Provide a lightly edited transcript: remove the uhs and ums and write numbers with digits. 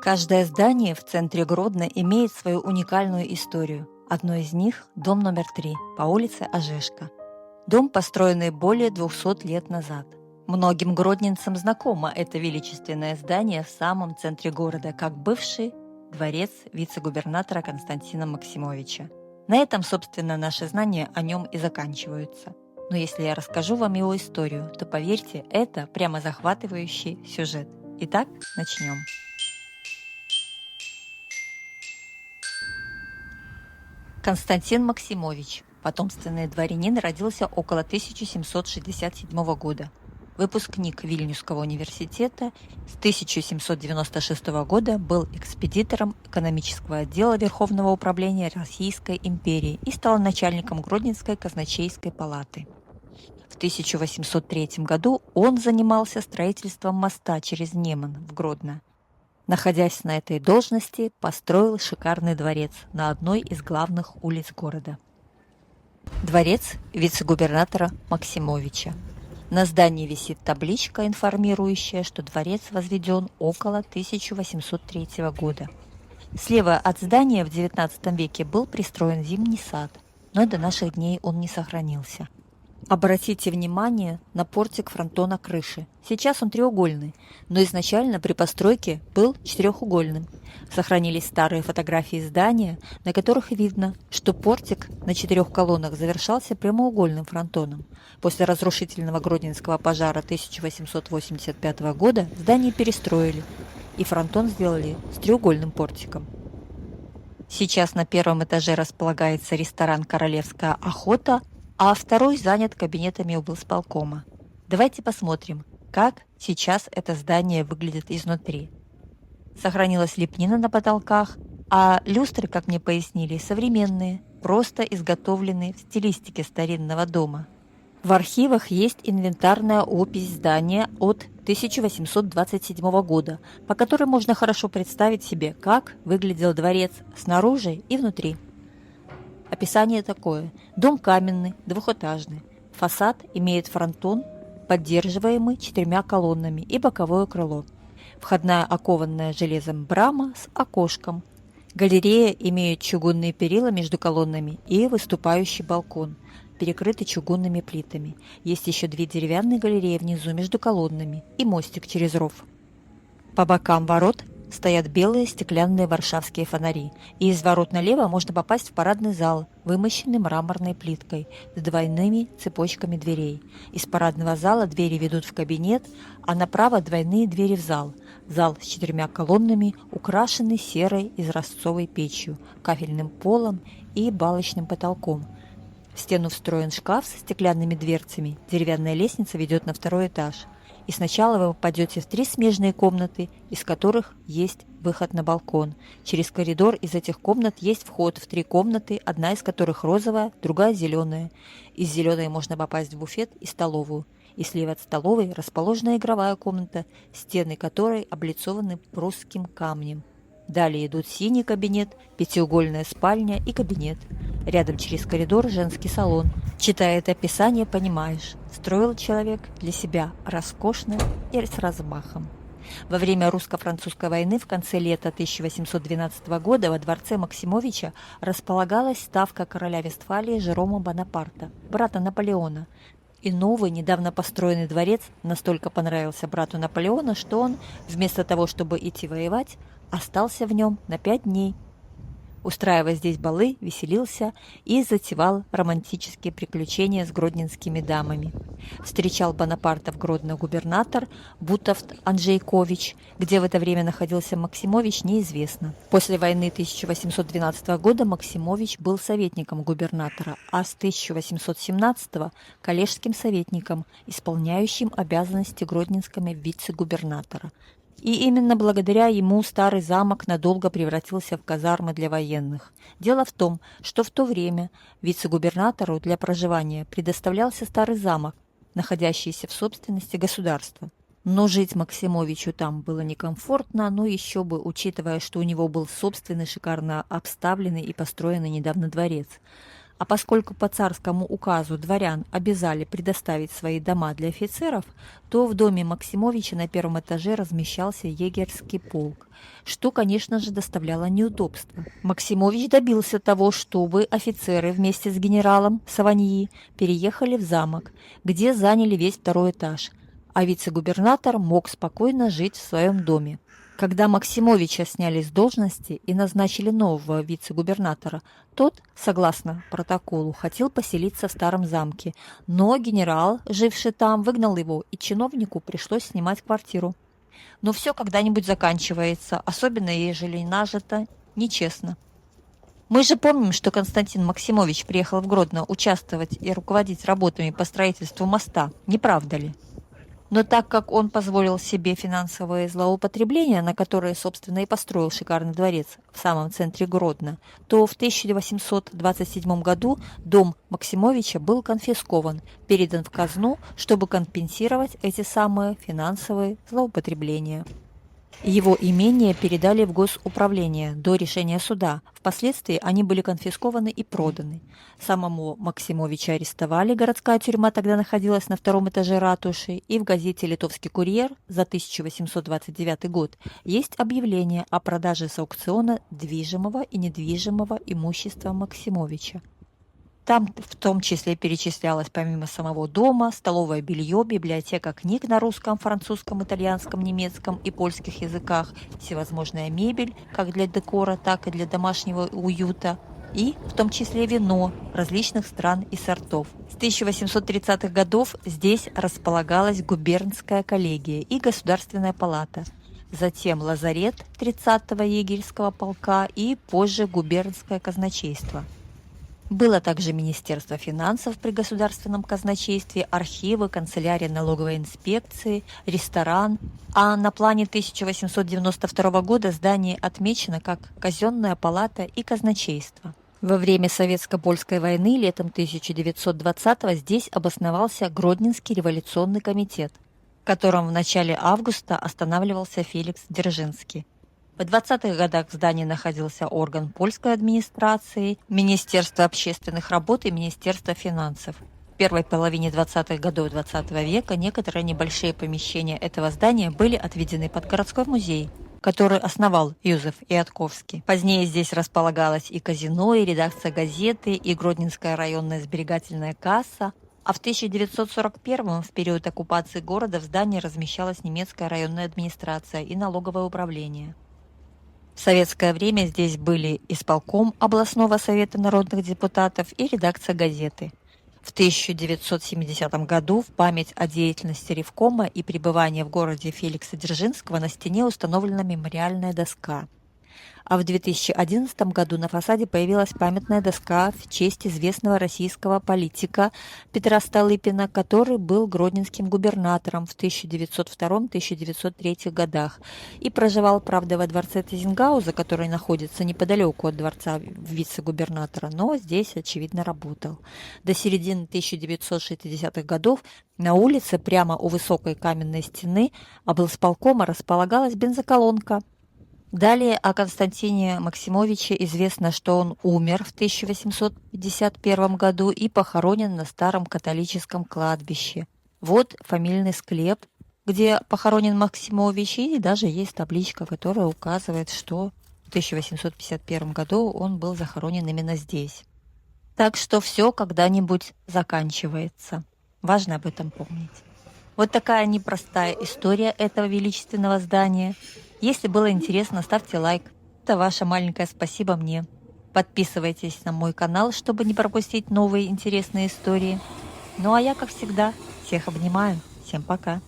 Каждое здание в центре Гродно имеет свою уникальную историю. Одно из них – дом номер 3 по улице Ожешко. Дом, построенный более 200 лет назад. Многим гродненцам знакомо это величественное здание в самом центре города, как бывший дворец вице-губернатора Константина Максимовича. На этом, собственно, наши знания о нем и заканчиваются. Но если я расскажу вам его историю, то поверьте, это прямо захватывающий сюжет. Итак, начнем. Константин Максимович, потомственный дворянин, родился около 1767 года. Выпускник Вильнюсского университета, с 1796 года был экспедитором экономического отдела Верховного управления Российской империи и стал начальником Гродненской казначейской палаты. В 1803 году он занимался строительством моста через Неман в Гродно. Находясь на этой должности, построил шикарный дворец на одной из главных улиц города. Дворец вице-губернатора Максимовича. На здании висит табличка, информирующая, что дворец возведен около 1803 года. Слева от здания в XIX веке был пристроен зимний сад, но до наших дней он не сохранился. Обратите внимание на портик фронтона крыши. Сейчас он треугольный, но изначально при постройке был четырехугольным. Сохранились старые фотографии здания, на которых видно, что портик на 4 колоннах завершался прямоугольным фронтоном. После разрушительного Гродненского пожара 1885 года здание перестроили, и фронтон сделали с треугольным портиком. Сейчас на первом этаже располагается ресторан «Королевская охота», а второй занят кабинетами облсполкома. Давайте посмотрим, как сейчас это здание выглядит изнутри. Сохранилась лепнина на потолках, а люстры, как мне пояснили, современные, просто изготовленные в стилистике старинного дома. В архивах есть инвентарная опись здания от 1827 года, по которой можно хорошо представить себе, как выглядел дворец снаружи и внутри. Описание такое. Дом каменный, двухэтажный. Фасад имеет фронтон, поддерживаемый 4 колоннами, и боковое крыло. Входная окованная железом брама с окошком. Галерея имеет чугунные перила между колоннами и выступающий балкон, перекрытый чугунными плитами. Есть еще 2 деревянные галереи внизу между колоннами и мостик через ров. По бокам ворот стоят белые стеклянные варшавские фонари, и из ворот налево можно попасть в парадный зал, вымощенный мраморной плиткой, с двойными цепочками дверей. Из парадного зала двери ведут в кабинет, а направо двойные двери в зал. Зал с 4 колоннами, украшенный серой изразцовой печью, кафельным полом и балочным потолком. В стену встроен шкаф со стеклянными дверцами, деревянная лестница ведет на 2-й этаж. И сначала вы попадете в 3 смежные комнаты, из которых есть выход на балкон. Через коридор из этих комнат есть вход в 3 комнаты, одна из которых розовая, другая зеленая. Из зеленой можно попасть в буфет и столовую. И слева от столовой расположена игровая комната, стены которой облицованы прусским камнем. Далее идут синий кабинет, 5-угольная спальня и кабинет. Рядом через коридор женский салон. Читая это описание, понимаешь, строил человек для себя роскошно и с размахом. Во время русско-французской войны в конце лета 1812 года во дворце Максимовича располагалась ставка короля Вестфалии Жерома Бонапарта, брата Наполеона. И новый, недавно построенный дворец настолько понравился брату Наполеона, что он, вместо того, чтобы идти воевать, остался в нем на 5 дней. Устраивая здесь балы, веселился и затевал романтические приключения с гродненскими дамами. Встречал Бонапарта в Гродно губернатор Бутовт Анджейкович, где в это время находился Максимович, неизвестно. После войны 1812 года Максимович был советником губернатора, а с 1817 – коллежским советником, исполняющим обязанности гродненского вице-губернатора. И именно благодаря ему старый замок надолго превратился в казармы для военных. Дело в том, что в то время вице-губернатору для проживания предоставлялся старый замок, находящийся в собственности государства. Но жить Максимовичу там было некомфортно, но еще бы, учитывая, что у него был собственный шикарно обставленный и построенный недавно дворец. А поскольку по царскому указу дворян обязали предоставить свои дома для офицеров, то в доме Максимовича на первом этаже размещался егерский полк, что, конечно же, доставляло неудобства. Максимович добился того, чтобы офицеры вместе с генералом Саваньи переехали в замок, где заняли весь второй этаж, а вице-губернатор мог спокойно жить в своем доме. Когда Максимовича сняли с должности и назначили нового вице-губернатора, тот, согласно протоколу, хотел поселиться в старом замке, но генерал, живший там, выгнал его, и чиновнику пришлось снимать квартиру. Но все когда-нибудь заканчивается, особенно ежели нажито нечестно. Мы же помним, что Константин Максимович приехал в Гродно участвовать и руководить работами по строительству моста, не правда ли? Но так как он позволил себе финансовые злоупотребления, на которые, собственно, и построил шикарный дворец в самом центре Гродно, то в 1827 году дом Максимовича был конфискован, передан в казну, чтобы компенсировать эти самые финансовые злоупотребления. Его имения передали в госуправление до решения суда. Впоследствии они были конфискованы и проданы. Самому Максимовича арестовали, городская тюрьма тогда находилась на втором этаже ратуши, и в газете «Литовский курьер» за 1829 год есть объявление о продаже с аукциона движимого и недвижимого имущества Максимовича. Там в том числе перечислялось помимо самого дома, столовое белье, библиотека книг на русском, французском, итальянском, немецком и польских языках, всевозможная мебель, как для декора, так и для домашнего уюта, и в том числе вино различных стран и сортов. С 1830-х годов здесь располагалась губернская коллегия и государственная палата, затем лазарет 30-го егерского полка и позже губернское казначейство. Было также Министерство финансов при государственном казначействе, архивы, канцелярия налоговой инспекции, ресторан, а на плане 1892 года здание отмечено как казенная палата и казначейство. Во время Советско-Польской войны летом 1920-го здесь обосновался Гродненский революционный комитет, в котором в начале августа останавливался Феликс Дзержинский. В 20-х годах в здании находился орган польской администрации, Министерство общественных работ и Министерство финансов. В первой половине 20-х годов XX века некоторые небольшие помещения этого здания были отведены под городской музей, который основал Юзеф Иатковский. Позднее здесь располагалось и казино, и редакция газеты, и Гродненская районная сберегательная касса, а в 1941 в период оккупации города в здании размещалась немецкая районная администрация и налоговое управление. В советское время здесь были исполком областного совета народных депутатов и редакция газеты. В 1970 году в память о деятельности Ревкома и пребывания в городе Феликса Дзержинского на стене установлена мемориальная доска. А в 2011 году на фасаде появилась памятная доска в честь известного российского политика Петра Столыпина, который был гродненским губернатором в 1902-1903 годах и проживал, правда, во дворце Тизенгауза, который находится неподалеку от дворца вице-губернатора, но здесь, очевидно, работал. До середины 1960-х годов на улице, прямо у высокой каменной стены облсполкома, располагалась бензоколонка. Далее о Константине Максимовиче известно, что он умер в 1851 году и похоронен на старом католическом кладбище. Вот фамильный склеп, где похоронен Максимович, и даже есть табличка, которая указывает, что в 1851 году он был захоронен именно здесь. Так что все когда-нибудь заканчивается. Важно об этом помнить. Вот такая непростая история этого величественного здания. Если было интересно, ставьте лайк. Это ваше маленькое спасибо мне. Подписывайтесь на мой канал, чтобы не пропустить новые интересные истории. Ну а я, как всегда, всех обнимаю. Всем пока.